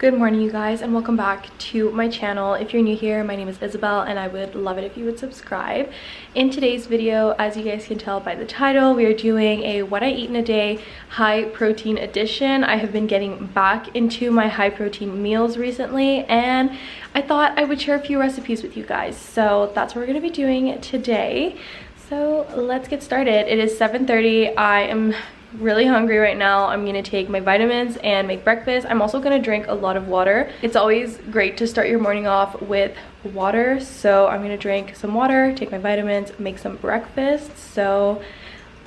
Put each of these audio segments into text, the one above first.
Good morning, you guys, and welcome back to my channel. If you're new here, my name is Isabel and I would love it if you would subscribe. In today's video, as you guys can tell by the title, we are doing a what I eat in a day high protein edition. I have been getting back into my high protein meals recently and I thought I would share a few recipes with you guys. So that's what we're going to be doing today. So let's get started. It is 7:30. I am really hungry right now. I'm gonna take my vitamins and make breakfast. I'm also gonna drink a lot of water. It's always great to start your morning off with water, so I'm gonna drink some water, take my vitamins, make some breakfast. So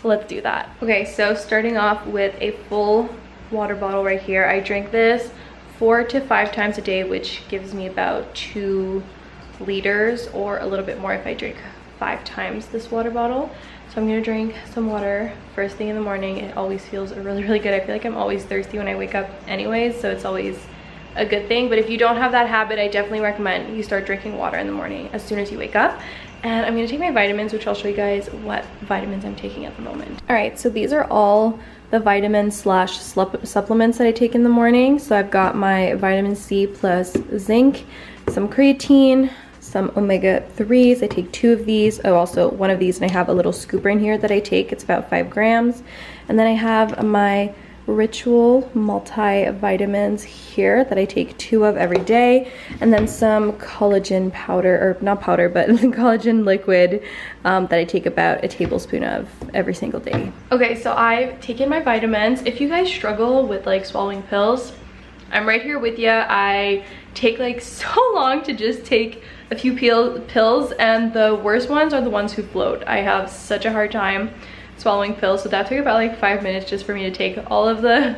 let's do that. Okay, so starting off with a full water bottle right here. I drink this 4 to 5 times a day, which gives me about 2 liters or a little bit more if I drink 5 times this water bottle. So I'm gonna drink some water first thing in the morning. It always feels really good. I feel like I'm always thirsty when I wake up anyways, so it's always a good thing. But if you don't have that habit, I definitely recommend you start drinking water in the morning as soon as you wake up. And I'm gonna take my vitamins, which I'll show you guys what vitamins I'm taking at the moment. All right, so these are all the vitamins slash supplements that I take in the morning. So I've got my vitamin C plus zinc, some creatine, some omega-3s. I take 2 of these. Oh, also 1 of these, and I have a little scooper in here that I take. It's about 5 grams. And then I have my Ritual multivitamins here that I take 2 of every day, and then some collagen powder, or not powder, but collagen liquid that I take about a tablespoon of every single day. Okay, so I've taken my vitamins. If you guys struggle with like swallowing pills, I'm right here with you. I take like so long to just take a few pills, and the worst ones are the ones who float. I have such a hard time swallowing pills, so that took about like 5 minutes just for me to take all of the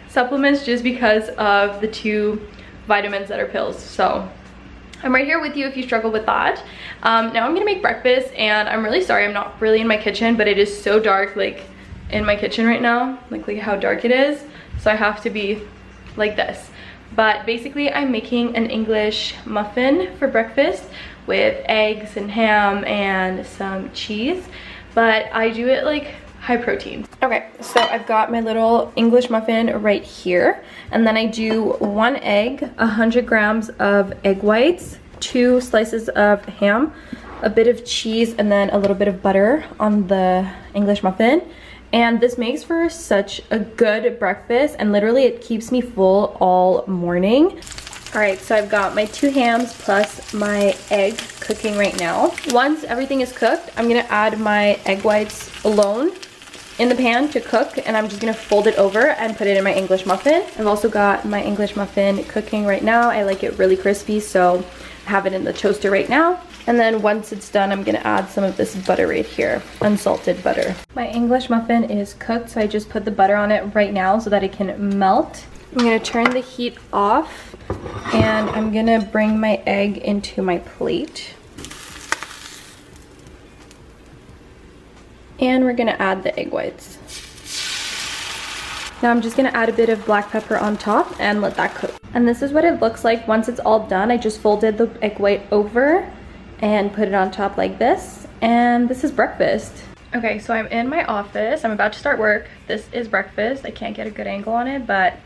supplements just because of the 2 vitamins that are pills. So I'm right here with you if you struggle with that. Now I'm gonna make breakfast, and I'm really sorry I'm not really in my kitchen, but it is so dark like in my kitchen right now. Like look how dark it is, so I have to be like this. But basically I'm making an English muffin for breakfast with eggs and ham and some cheese, but I do it like high protein. Okay, so I've got my little English muffin right here, and then I do 1 egg, 100 grams of egg whites, 2 slices of ham, a bit of cheese, and then a little bit of butter on the English muffin. And this makes for such a good breakfast, and literally it keeps me full all morning. All right, so I've got my 2 hams plus my egg cooking right now. Once everything is cooked, I'm gonna add my egg whites alone in the pan to cook, and I'm just gonna fold it over and put it in my English muffin. I've also got my English muffin cooking right now. I like it really crispy, so I have it in the toaster right now. And then once it's done, I'm gonna add some of this butter right here, unsalted butter. My English muffin is cooked, so I just put the butter on it right now so that it can melt. I'm gonna turn the heat off, and I'm gonna bring my egg into my plate. And we're gonna add the egg whites. Now I'm just gonna add a bit of black pepper on top and let that cook. And this is what it looks like once it's all done. I just folded the egg white over and put it on top like this, and this is breakfast. Okay, so I'm in my office. I'm about to start work. This is breakfast. I can't get a good angle on it, but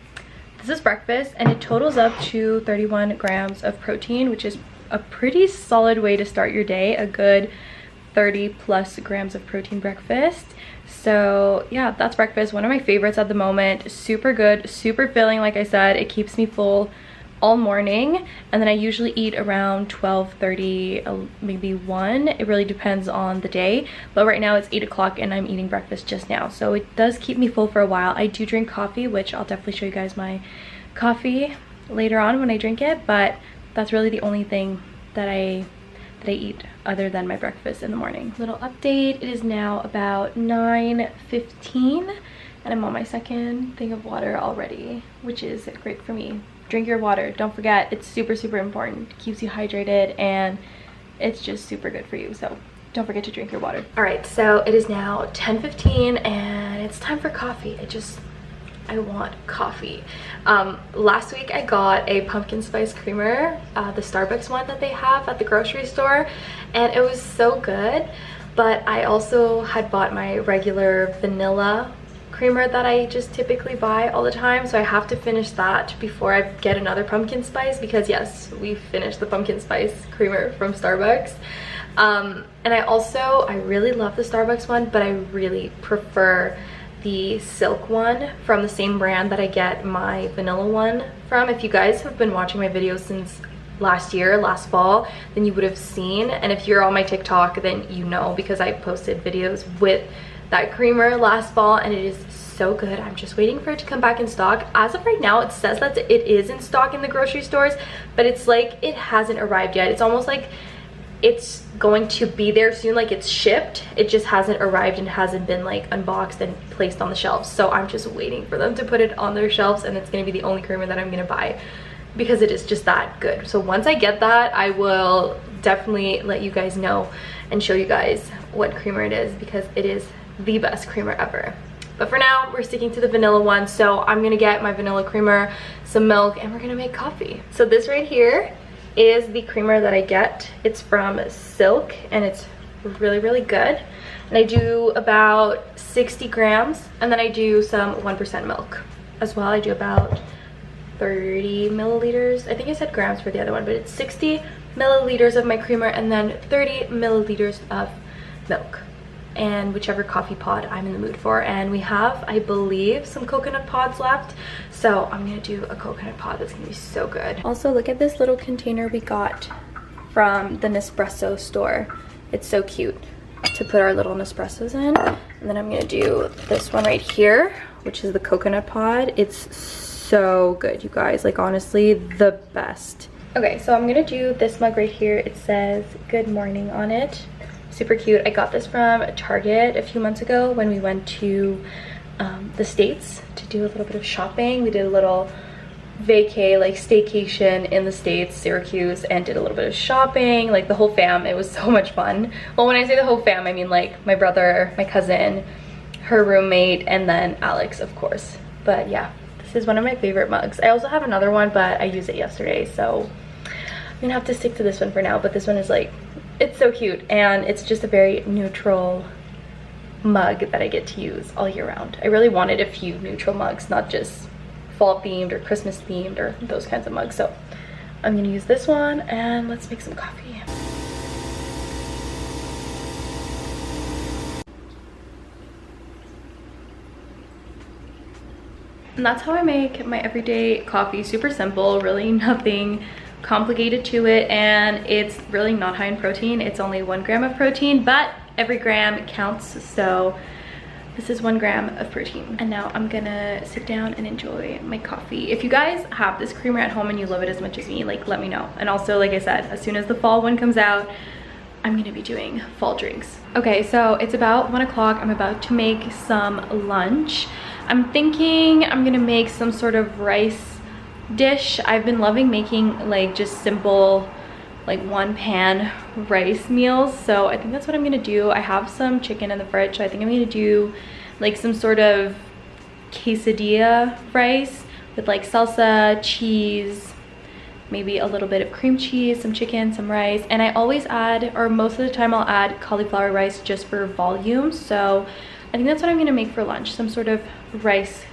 this is breakfast, and it totals up to 31 grams of protein, which is a pretty solid way to start your day. A good 30 plus grams of protein breakfast. So yeah, that's breakfast. One of my favorites at the moment. Super good, super filling. Like I said, it keeps me full all morning, and then I usually eat around 12:30, maybe 1. It really depends on the day, but right now it's 8 o'clock and I'm eating breakfast just now, so it does keep me full for a while. I do drink coffee, which I'll definitely show you guys my coffee later on when I drink it, but that's really the only thing that I eat other than my breakfast in the morning. Little update, it is now about 9:15 and I'm on my 2nd thing of water already, which is great for me. Drink your water, don't forget, it's super important. It keeps you hydrated and it's just super good for you, so don't forget to drink your water. All right, so it is now 10:15 and it's time for coffee. I want coffee. Last week I got a pumpkin spice creamer, the Starbucks one that they have at the grocery store, and it was so good, but I also had bought my regular vanilla creamer that I just typically buy all the time, so I have to finish that before I get another pumpkin spice, because yes, we finished the pumpkin spice creamer from Starbucks. And I really love the Starbucks one, but I really prefer the silk one from the same brand that I get my vanilla one from. If you guys have been watching my videos since last fall, then you would have seen, and if you're on my TikTok, then you know, because I posted videos with that creamer last fall, and it is so good. I'm just waiting for it to come back in stock. As of right now, it says that it is in stock in the grocery stores, but it's like it hasn't arrived yet. It's almost like it's going to be there soon, like it's shipped, it just hasn't arrived and hasn't been like unboxed and placed on the shelves. So I'm just waiting for them to put it on their shelves, and it's going to be the only creamer that I'm going to buy, because it is just that good. So once I get that, I will definitely let you guys know and show you guys what creamer it is, because it is the best creamer ever. But for now, we're sticking to the vanilla one, so I'm gonna get my vanilla creamer, some milk, and we're gonna make coffee. So this right here is the creamer that I get. It's from Silk, and it's really good. And I do about 60 grams, and then I do some 1% milk as well. I do about 30 milliliters. I think I said grams for the other one, but it's 60 milliliters of my creamer and then 30 milliliters of milk, and whichever coffee pod I'm in the mood for. And we have, I believe, some coconut pods left, so I'm gonna do a coconut pod. That's gonna be so good. Also, look at this little container we got from the Nespresso store. It's so cute to put our little Nespressos in. And then I'm gonna do this one right here, which is the coconut pod. It's so good, you guys, like honestly the best. Okay, so I'm gonna do this mug right here. It says good morning on it. Super cute. I got this from Target a few months ago when we went to the States to do a little bit of shopping. We did a little vacay, like staycation in the States, Syracuse, and did a little bit of shopping, like the whole fam. It was so much fun. Well, when I say the whole fam, I mean like my brother, my cousin, her roommate, and then Alex, of course. But yeah, this is one of my favorite mugs. I also have another one, but I used it yesterday, so I'm gonna have to stick to this one for now. But this one is like, it's so cute, and it's just a very neutral mug that I get to use all year round. I really wanted a few neutral mugs, not just fall themed or Christmas themed or those kinds of mugs. So I'm gonna use this one, and let's make some coffee. And that's how I make my everyday coffee. Super simple, really nothing complicated to it, and it's really not high in protein. It's only 1 gram of protein, but every gram counts, so this is 1 gram of protein. And now I'm gonna sit down and enjoy my coffee. If you guys have this creamer at home and you love it as much as me, like let me know. And also, like I said, as soon as the fall one comes out, I'm gonna be doing fall drinks. Okay, so it's about 1 o'clock. I'm about to make some lunch. I'm thinking I'm gonna make some sort of rice dish. I've been loving making like just simple, like one pan rice meals, so I think that's what I'm gonna do. I have some chicken in the fridge, so I think I'm gonna do like some sort of quesadilla rice with like salsa, cheese, maybe a little bit of cream cheese, some chicken, some rice. And I always add, or most of the time I'll add cauliflower rice just for volume. So I think that's what I'm gonna make for lunch, some sort of rice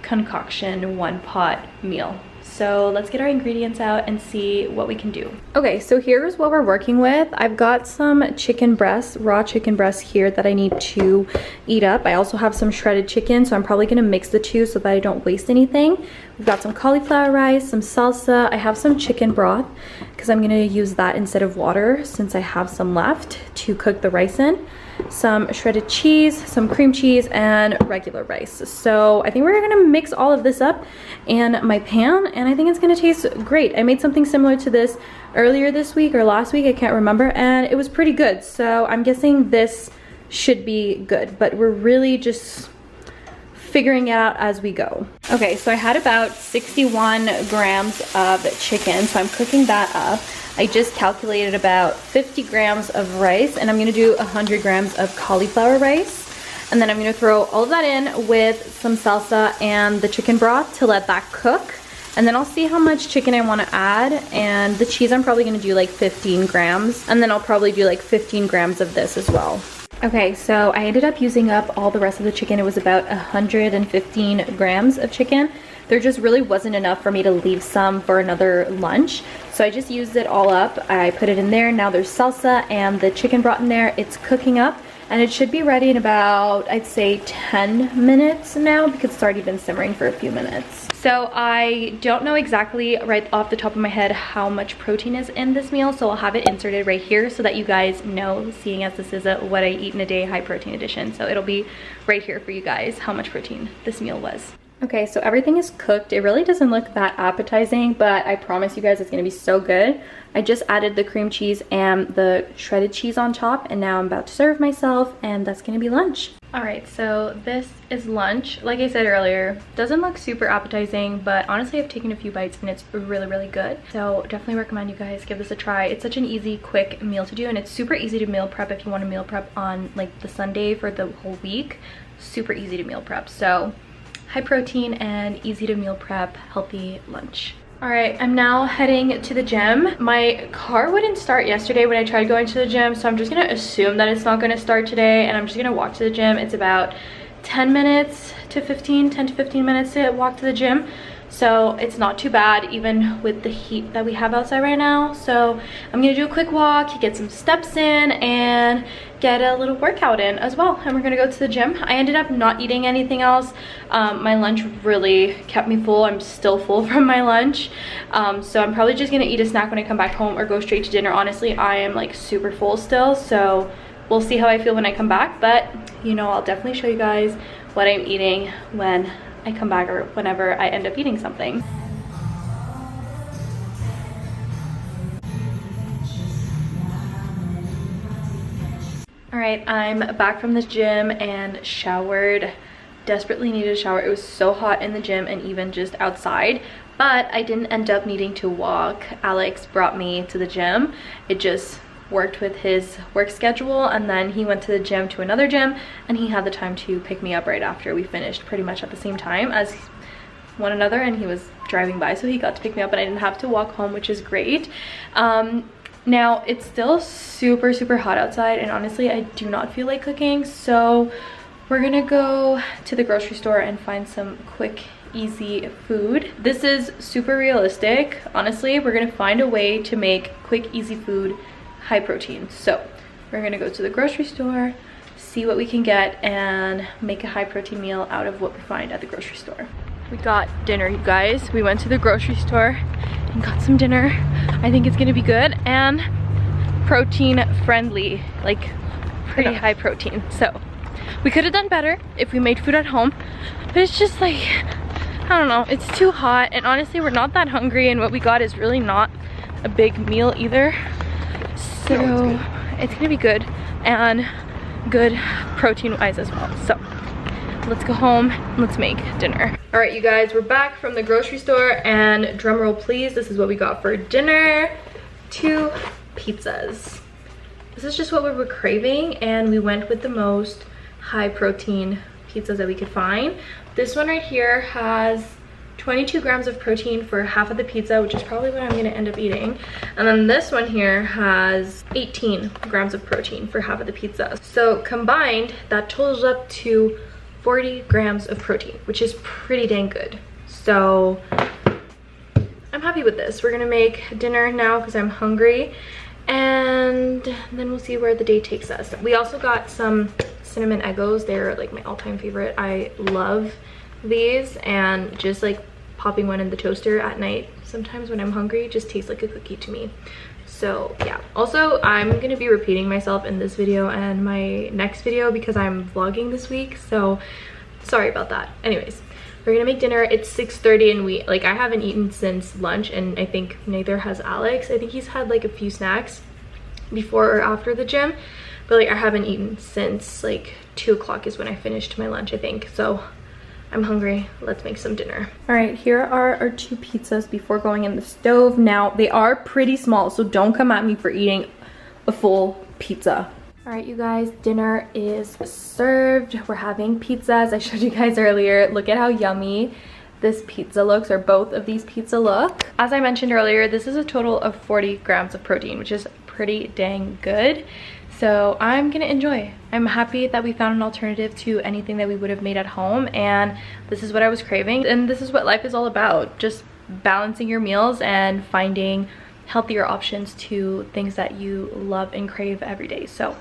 concoction, one pot meal. So let's get our ingredients out and see what we can do. Okay, so here's what we're working with. I've got some chicken breasts, raw chicken breasts here that I need to eat up. I also have some shredded chicken, so I'm probably gonna mix the two so that I don't waste anything. We've got some cauliflower rice, some salsa. I have some chicken broth because I'm gonna use that instead of water since I have some left to cook the rice in. Some shredded cheese, some cream cheese, and regular rice. So I think we're gonna mix all of this up in my pan, and I think it's gonna taste great. I made something similar to this earlier this week or last week, I can't remember, and it was pretty good. So I'm guessing this should be good, but we're really just figuring it out as we go. Okay, so I had about 61 grams of chicken, so I'm cooking that up. I just calculated about 50 grams of rice, and I'm gonna do 100 grams of cauliflower rice. And then I'm gonna throw all of that in with some salsa and the chicken broth to let that cook. And then I'll see how much chicken I wanna add. And the cheese, I'm probably gonna do like 15 grams. And then I'll probably do like 15 grams of this as well. Okay, so I ended up using up all the rest of the chicken. It was about 115 grams of chicken. There just really wasn't enough for me to leave some for another lunch. So I just used it all up. I put it in there. Now there's salsa and the chicken broth in there. It's cooking up and it should be ready in about, I'd say 10 minutes now because it's already been simmering for a few minutes. So I don't know exactly right off the top of my head how much protein is in this meal. So I'll have it inserted right here so that you guys know, seeing as this is a what I eat in a day high protein edition. So it'll be right here for you guys how much protein this meal was. Okay, so everything is cooked. It really doesn't look that appetizing, but I promise you guys it's gonna be so good. I just added the cream cheese and the shredded cheese on top, and now I'm about to serve myself, and that's gonna be lunch. All right, so this is lunch. Like I said earlier, doesn't look super appetizing, but honestly I've taken a few bites and it's really, really good. So definitely recommend you guys give this a try. It's such an easy, quick meal to do, and it's super easy to meal prep if you want to meal prep on like the Sunday for the whole week. Super easy to meal prep. So high protein and easy to meal prep, healthy lunch. All right, I'm now heading to the gym. My car wouldn't start yesterday when I tried going to the gym, so I'm just gonna assume that it's not gonna start today, and I'm just gonna walk to the gym. It's about 10 to 15 minutes to walk to the gym. So it's not too bad even with the heat that we have outside right now. So I'm gonna do a quick walk, get some steps in, and get a little workout in as well. And we're gonna go to the gym. I ended up not eating anything else. My lunch really kept me full. I'm still full from my lunch. So I'm probably just gonna eat a snack when I come back home or go straight to dinner. Honestly, I am like super full still. So we'll see how I feel when I come back. But you know, I'll definitely show you guys what I'm eating when I come back or whenever I end up eating something. All right, I'm back from the gym and showered. Desperately needed a shower. It was so hot in the gym and even just outside, but I didn't end up needing to walk. Alex brought me to the gym. It just worked with his work schedule, and then he went to the gym to another gym and he had the time to pick me up right after. We finished pretty much at the same time as one another, and he was driving by, so he got to pick me up and I didn't have to walk home, which is great. Now it's still super hot outside, and honestly I do not feel like cooking, so we're gonna go to the grocery store and find some quick easy food. This is super realistic. Honestly, we're gonna find a way to make quick easy food high protein. So we're gonna go to the grocery store, see what we can get, and make a high protein meal out of what we find at the grocery store. We got dinner, you guys. We went to the grocery store and got some dinner. I think it's gonna be good and protein friendly, like pretty high protein. So we could have done better if we made food at home, but it's just like, I don't know, it's too hot, and honestly we're not that hungry, and what we got is really not a big meal either. So it's gonna be good, and good protein wise as well. So let's go home, let's make dinner. All right, you guys, we're back from the grocery store, and drum roll please, this is what we got for dinner. 2 pizzas. This is just what we were craving, and we went with the most high protein pizzas that we could find. This one right here has 22 grams of protein for half of the pizza, which is probably what I'm gonna end up eating. And then this one here has 18 grams of protein for half of the pizza. So combined, that totals up to 40 grams of protein, which is pretty dang good. So I'm happy with this. We're gonna make dinner now because I'm hungry, and then we'll see where the day takes us. We also got some cinnamon Eggos. They're like my all-time favorite. I love these, and just like popping one in the toaster at night sometimes when I'm hungry just tastes like a cookie to me. So yeah, also I'm gonna be repeating myself in this video and my next video because I'm vlogging this week, so sorry about that. Anyways, we're gonna make dinner. It's 6:30 and I haven't eaten since lunch, and I think neither has Alex. I think he's had like a few snacks before or after the gym, but like I haven't eaten since like 2 o'clock is when I finished my lunch, I think. So I'm hungry. Let's make some dinner. All right, here are our 2 pizzas before going in the stove. Now, they are pretty small, so don't come at me for eating a full pizza. All right, you guys, dinner is served. We're having pizzas. I showed you guys earlier. Look at how yummy this pizza looks, or both of these pizza look. As I mentioned earlier, this is a total of 40 grams of protein, which is pretty dang good. So I'm gonna enjoy. I'm happy that we found an alternative to anything that we would have made at home, and this is what I was craving, and this is what life is all about, just balancing your meals and finding healthier options to things that you love and crave every day. So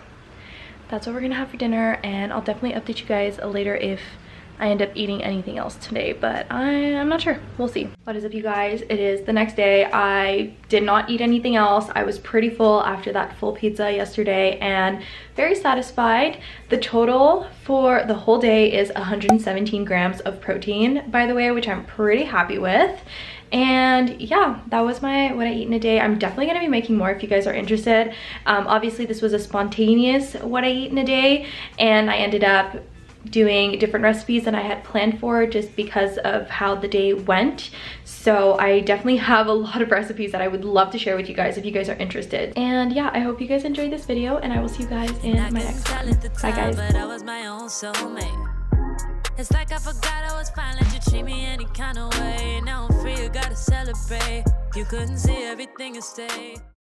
that's what we're gonna have for dinner, and I'll definitely update you guys later if I end up eating anything else today, but I'm not sure. We'll see. What is up, you guys? It is the next day. I did not eat anything else. I was pretty full after that full pizza yesterday and very satisfied. The total for the whole day is 117 grams of protein, by the way, which I'm pretty happy with. And yeah, that was my what I eat in a day. I'm definitely gonna be making more if you guys are interested. Obviously this was a spontaneous what I eat in a day, and I ended up doing different recipes than I had planned for just because of how the day went. So I definitely have a lot of recipes that I would love to share with you guys if you guys are interested. And yeah, I hope you guys enjoyed this video, and I will see you guys in my next one. Bye guys. It's like I forgot I was fine, let you treat me any kind of way. Now I'm free, you gotta celebrate. You couldn't see everything and stay.